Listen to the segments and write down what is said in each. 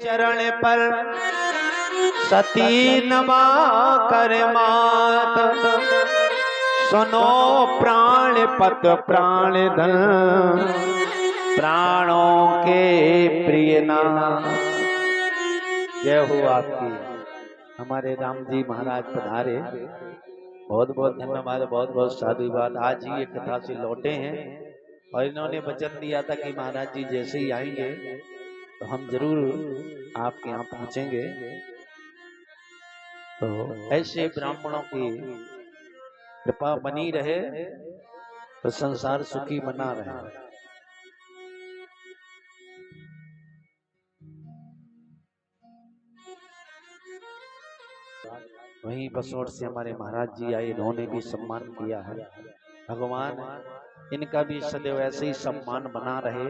चरण पर सती नमा कर मात। सुनो प्राण पत प्राण धन प्राणों के प्रिय नाथ। जय हो आपकी। हमारे राम जी महाराज पधारे, बहुत बहुत धन्यवाद, बहुत बहुत साधुवाद। आज ही एक कथा से लौटे हैं और इन्होंने वचन दिया था कि महाराज जी जैसे ही आएंगे तो हम जरूर आपके यहाँ पहुंचेंगे। तो ऐसे ब्राह्मणों की कृपा बनी रहे तो संसार सुखी बना रहे। वहीं बसोट से हमारे महाराज जी आए, इन्होंने भी सम्मान किया है। भगवान इनका भी सदैव ऐसे ही सम्मान बना रहे,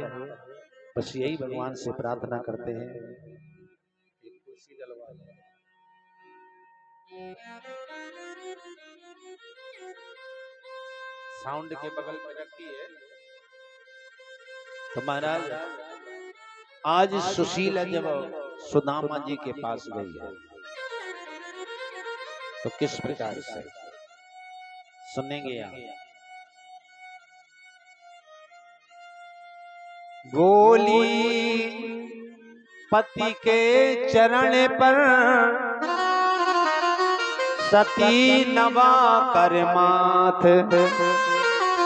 बस यही भगवान से प्रार्थना करते हैं। साउंड के बगल में रखी है। तो महाराज आज सुशीला जब सुदामा जी के पास गई है तो किस प्रकार से सुनेंगे आप। बोली पति के चरण पर सती नवा कर माथ।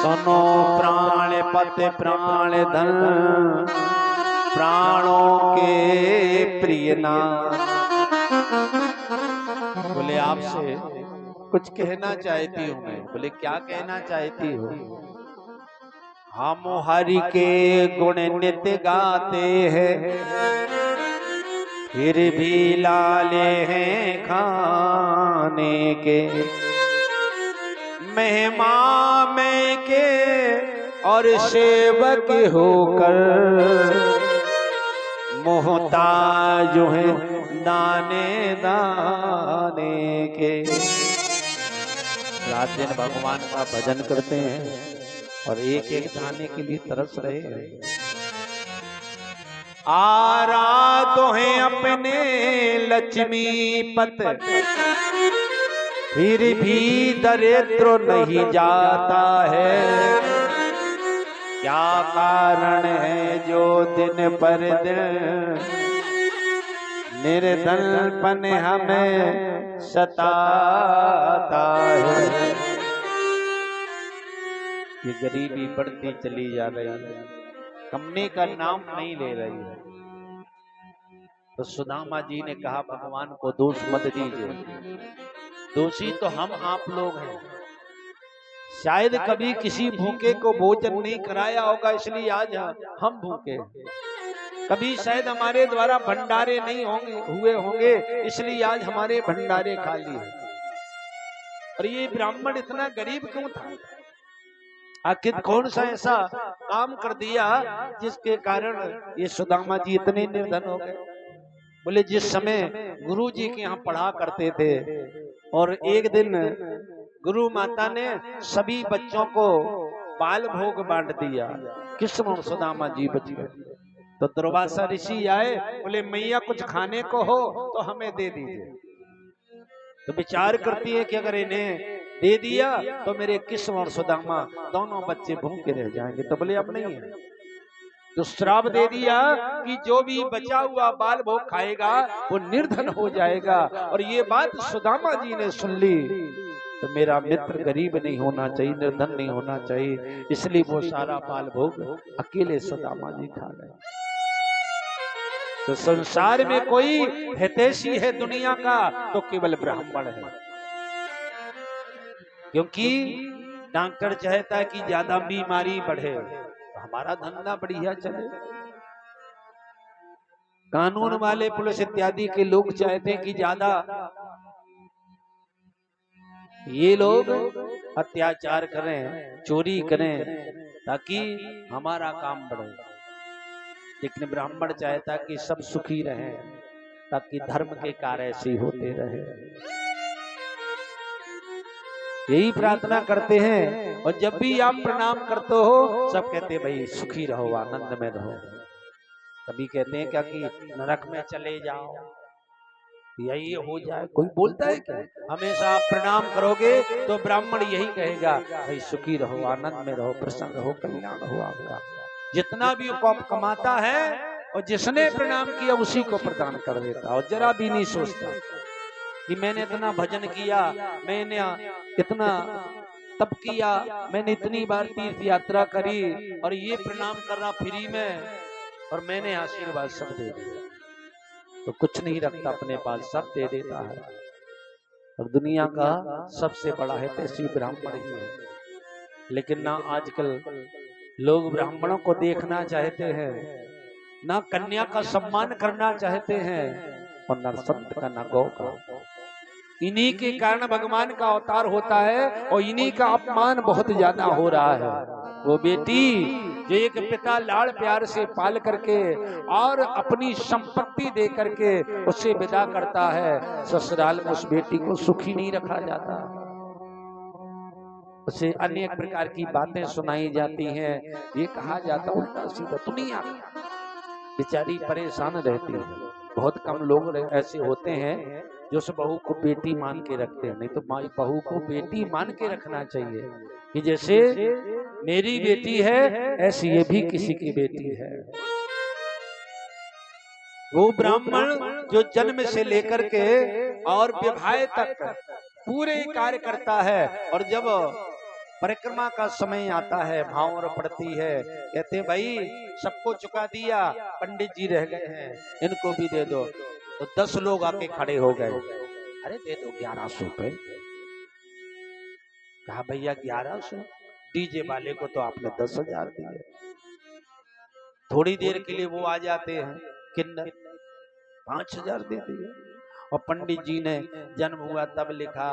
सुनो प्राण पत प्राण धन प्राणों के प्रिय नाथ। बोले आपसे कुछ कहना चाहती हूँ मैं। बोले क्या कहना चाहती हो। हम हरि के गुण नित्य गाते हैं, फिर भी लाले हैं खाने के। महिमा में के और सेवक होकर मोहताज है दाने दाने के। रात दिन भगवान का भजन करते हैं और एक एक दाने के लिए तरस रहे हैं। आराधो हैं अपने लक्ष्मीपत, फिर भी दरिद्र नहीं जाता है। क्या कारण है जो दिन पर दिन निर्धनपन हमें सताता है। ये गरीबी बढ़ती चली जा रही है, कमने का नाम नहीं ले रही है। तो सुदामा जी ने कहा भगवान को दोष मत दीजिए, दोषी तो हम आप लोग हैं। शायद कभी किसी भूखे को भोजन नहीं कराया होगा, इसलिए आज हम भूखे। कभी शायद हमारे द्वारा भंडारे नहीं हुए होंगे, इसलिए आज हमारे भंडारे खाली है। और ये ब्राह्मण इतना गरीब क्यों था। आखिर कौन सा ऐसा काम कर दिया जिसके कारण ये सुदामा जी इतने निर्धन हो गए। बोले जिस समय गुरु जी के यहाँ पढ़ा करते थे और एक दिन गुरु माता ने सभी बच्चों को बाल भोग बांट दिया, कृष्ण और सुदामा जी बच गए। तो दुर्वासा ऋषि आए, बोले मैया कुछ खाने को हो तो हमें दे दीजिए। तो विचार करती है कि अगर इन्हें दे दिया तो मेरे कृष्ण और सुदामा दोनों बच्चे भूखे रह जाएंगे। तो बोले अब नहीं है। तो श्राप दे दिया कि जो भी बचा हुआ बाल भोग खाएगा वो निर्धन हो जाएगा। और ये बात सुदामा जी ने सुन ली। तो मेरा मित्र गरीब नहीं होना चाहिए, निर्धन नहीं होना चाहिए, इसलिए वो सारा बाल भोग अकेले सुदामा जी खा गए। तो संसार में कोई हितैषी है दुनिया का तो केवल ब्राह्मण है। क्योंकि डॉक्टर चाहता है कि ज्यादा बीमारी बढ़े तो हमारा धंधा बढ़िया चले। कानून वाले पुलिस इत्यादि के लोग चाहते हैं कि ज्यादा ये लोग अत्याचार करें, चोरी करें, ताकि हमारा काम बढ़े। लेकिन ब्राह्मण चाहता कि सब सुखी रहें, ताकि धर्म के कार्य ऐसे होते रहे। यही प्रार्थना करते हैं। और जब भी आप प्रणाम करते हो सब कहते हैं भाई सुखी रहो, आनंद में रहो। कभी कहते हैं क्या कि नरक में चले जाओ, यही हो जाए, कोई बोलता है क्या? हमेशा आप प्रणाम करोगे तो ब्राह्मण यही कहेगा भाई सुखी रहो, आनंद में रहो, प्रसन्न रहो, कल्याण हो आपका। जितना भी वो कमाता है और जिसने प्रणाम किया उसी को प्रदान कर देता, और जरा भी नहीं सोचता कि मैंने इतना भजन किया, मैंने इतना तप किया, मैंने इतनी बार तीर्थ यात्रा करी और ये प्रणाम करना फ्री में, और मैंने आशीर्वाद सब दे दिया। तो कुछ नहीं रखता अपने पास, सब दे देता है। और दुनिया का सबसे बड़ा है तैसी ब्राह्मण ही है। लेकिन ना आजकल लोग ब्राह्मणों को देखना चाहते हैं, ना कन्या का सम्मान करना चाहते हैं, और ना संत का ना गौ का। इन्हीं के कारण भगवान का अवतार होता है और इन्हीं का अपमान बहुत ज्यादा हो रहा है। वो बेटी जो एक पिता लाड़ प्यार से पाल करके और अपनी संपत्ति दे करके उसे विदा करता है, ससुराल में उस बेटी को सुखी नहीं रखा जाता, उसे अनेक प्रकार की बातें सुनाई जाती हैं, ये कहा जाता उल्टा सीधा। दुनिया बेचारी परेशान रहती है। बहुत कम लोग ऐसे होते हैं जो उस बहू को बेटी मान के रखते हैं, नहीं तो माई बहू को बेटी मान के रखना चाहिए कि जैसे मेरी बेटी है ऐसी ये भी किसी की बेटी है। वो ब्राह्मण जो जन्म से लेकर के और विवाह तक पूरे कार्य करता है, और जब परिक्रमा का समय आता है, भावर पड़ती है, कहते भाई सबको चुका दिया, पंडित जी रह गए हैं, इनको भी दे दो। तो 10 लोग आके खड़े हो गए, अरे दे दो 1100 रुपए। कहा भैया 1100, डीजे वाले को तो आपने 10,000 दिए। थोड़ी देर के लिए वो आ जाते हैं, किन्नर 5,000 दे दिए। और पंडित जी ने जन्म हुआ तब लिखा,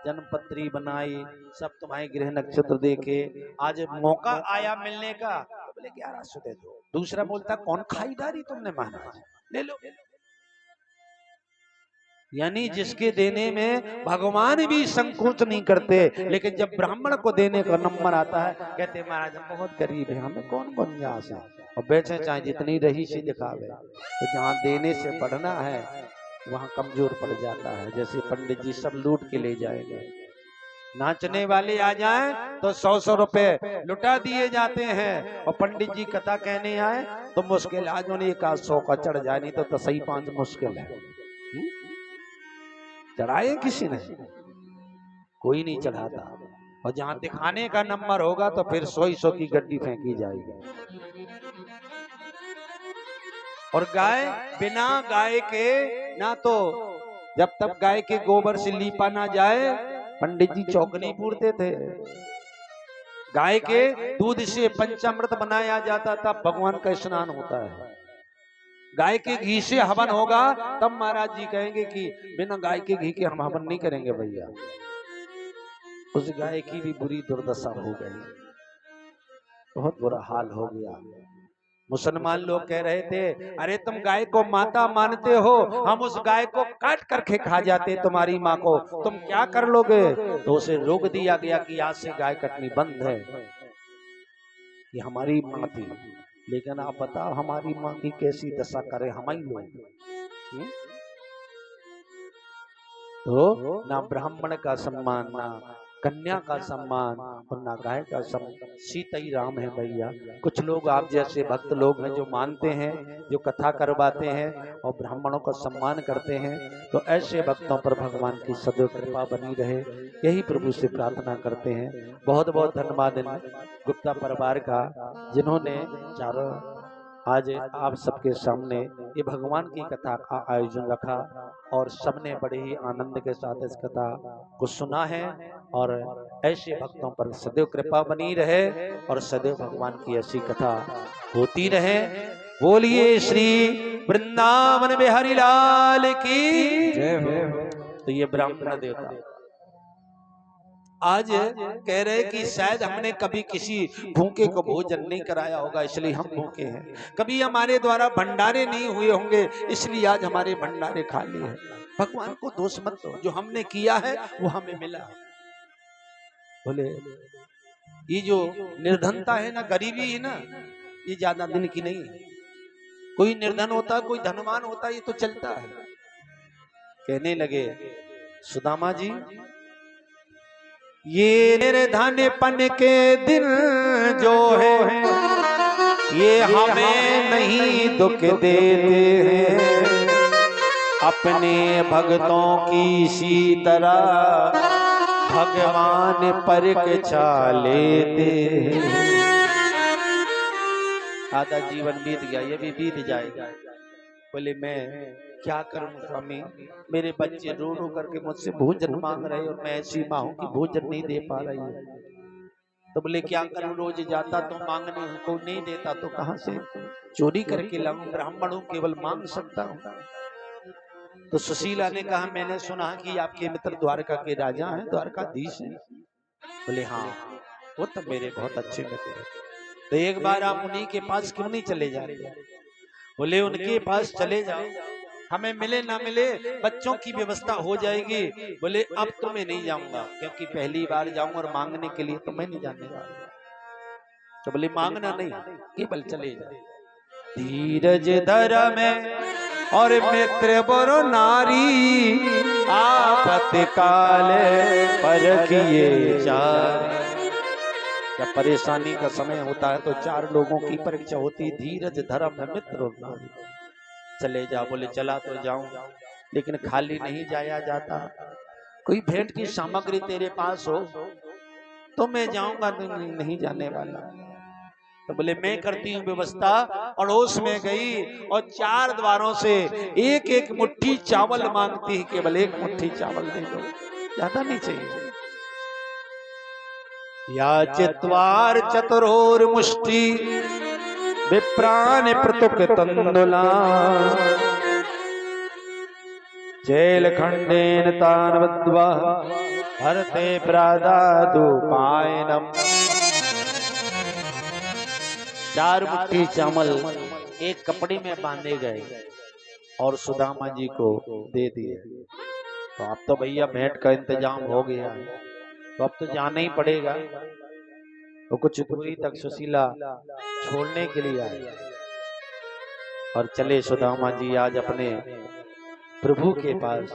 जन्मपत्री बनाई, सब तुम्हारे गृह नक्षत्र देखे, आज मौका आया मिलने का, तो बोले 1100 दे दो। दूसरा बोलता कौन खाई डाली तुमने महाराज, ले लो। यानी जिसके देने में भगवान भी संकोच नहीं करते, लेकिन जब ब्राह्मण को देने का नंबर आता है कहते महाराज हम बहुत गरीब हैं, हमें कौन गुंजाइश है, और बेचे चाहे जितनी रही सी दिखावे। तो जहाँ देने से बढ़ना है वहां कमजोर पड़ जाता है। जैसे पंडित जी सब लूट के ले जाएंगे, नाचने वाले आ जाएं तो 100-100 रुपए लुटा दिए जाते हैं, और पंडित जी कथा कहने आए तो मुश्किल आज उन्हें 100 का चढ़ जाए, नहीं तो सही 5 मुश्किल है। चढ़ाए किसी ने, कोई नहीं चढ़ाता। और जहां दिखाने का नंबर होगा तो फिर 100-100 की गड्डी फेंकी जाएगी। और गाय बिना गाय के ना, तो जब तक गाय के गोबर से लीपा ना जाए पंडित जी चौक नहीं पूरते थे। गाय के दूध से पंचामृत बनाया जाता था, भगवान का स्नान होता है। गाय के घी से हवन होगा तब महाराज जी कहेंगे कि बिना गाय के घी के हम हवन नहीं करेंगे भैया। उस गाय की भी बुरी दुर्दशा हो गई, बहुत बुरा हाल हो गया। मुसलमान लोग कह रहे थे अरे तुम गाय को माता मानते हो, हम उस गाय को काट करके खा जाते तुम्हारी माँ को, तुम क्या कर लोगे? तो उसे रोक दिया गया कि आज से गाय कटनी बंद है, ये हमारी माँ थी। लेकिन आप बताओ हमारी माँ की कैसी दशा करे हम ही लोग। तो ना ब्राह्मण का सम्मान, ना कन्या का सम्मान, और ना गाय का सम्मान। सीता ही राम है भैया। कुछ लोग आप जैसे भक्त लोग हैं जो मानते हैं, जो कथा करवाते हैं और ब्राह्मणों का सम्मान करते हैं, तो ऐसे भक्तों पर भगवान की सदैव कृपा बनी रहे, यही प्रभु से प्रार्थना करते हैं। बहुत बहुत धन्यवाद इन गुप्ता परिवार का, जिन्होंने चारों आज आप सबके सामने ये भगवान की कथा का आयोजन रखा, और सबने बड़े ही आनंद के साथ इस कथा को सुना है। और ऐसे भक्तों पर सदैव कृपा बनी रहे और सदैव भगवान की ऐसी कथा होती रहे। बोलिए श्री वृंदावन बिहारी लाल की जय हो। तो ये ब्राह्मण देवता आज कह रहे कि शायद हमने कभी किसी भूखे को भोजन नहीं कराया होगा इसलिए हम भूखे हैं, कभी हमारे द्वारा भंडारे नहीं हुए होंगे इसलिए आज हमारे भंडारे खाली हैं। भगवान को दोष मत दो, जो हमने किया है वो हमें मिला। बोले ये जो निर्धनता है ना, गरीबी है ना, ये ज्यादा दिन की नहीं। कोई निर्धन होता, कोई धनवान होता, ये तो चलता है। कहने लगे सुदामा जी, ये निर्धनपन के दिन जो है ये हमें नहीं दुख देते हैं, अपने भक्तों की सी तरह भगवान परीक्षा लेते हैं। आधा जीवन बीत गया, ये भी बीत जाएगा। बोले मैं क्या करूं स्वामी, मेरे बच्चे रो रो करके मुझसे भोजन मांग रहे और मैं ऐसी माँ हूं कि भोजन नहीं दे पा रही हूँ। तो बोले क्या करूं, रोज जाता तो मांगने को नहीं देता तो कहां से चोरी करके लाऊं, ब्राह्मण हूं, केवल मांग सकता हूं। तो सुशीला ने कहा मैंने सुना कि आपके मित्र द्वारका के राजा हैं, द्वारकाधीश हैं। बोले हाँ, वो तो मेरे बहुत अच्छे मित्र हैं। तो एक बार आप उन्हीं के पास क्यों नहीं चले जा रहे? बोले उनके पास चले जाओ, हमें मिले ना मिले बच्चों की व्यवस्था हो जाएगी। बोले अब तो मैं नहीं जाऊंगा, क्योंकि पहली बार जाऊंगा और मांगने के लिए तो मैं नहीं जाने वाला। तो बोले मांगना नहीं, केवल चले जाओ। धीरज धरा में और मित्र बरो नारी, आपत्ति काले परखिए चार। जब परेशानी का समय होता है तो चार लोगों की परीक्षा होती है, धीरज धर्म मित्र और नारी। चले जा। बोले चला तो जाऊं, लेकिन खाली नहीं जाया जाता, कोई भेंट की सामग्री तेरे पास हो तो मैं जाऊंगा, तो नहीं जाने वाला। तो बोले मैं करती हूँ व्यवस्था। अड़ोस में गई और चार द्वारों से एक एक मुट्ठी चावल मांगती है, केवल एक मुट्ठी चावल दे दो, ज्यादा नहीं चाहिए। या चित्वार चतुरोर मुष्टि विप्रान प्रतुक तंदुला, चेल खंडेन तान वद्वा भरते प्रादादु पायनम। चार मुट्ठी चावल एक कपड़े में बांधे गए और सुदामा जी को दे दिए। तो अब तो भैया भेंट का इंतजाम हो गया है, तो अब तो जाना ही पड़ेगा। तो कुछ दूरी तक सुशीला छोड़ने के लिए आए और चले सुदामा जी आज अपने प्रभु के पास।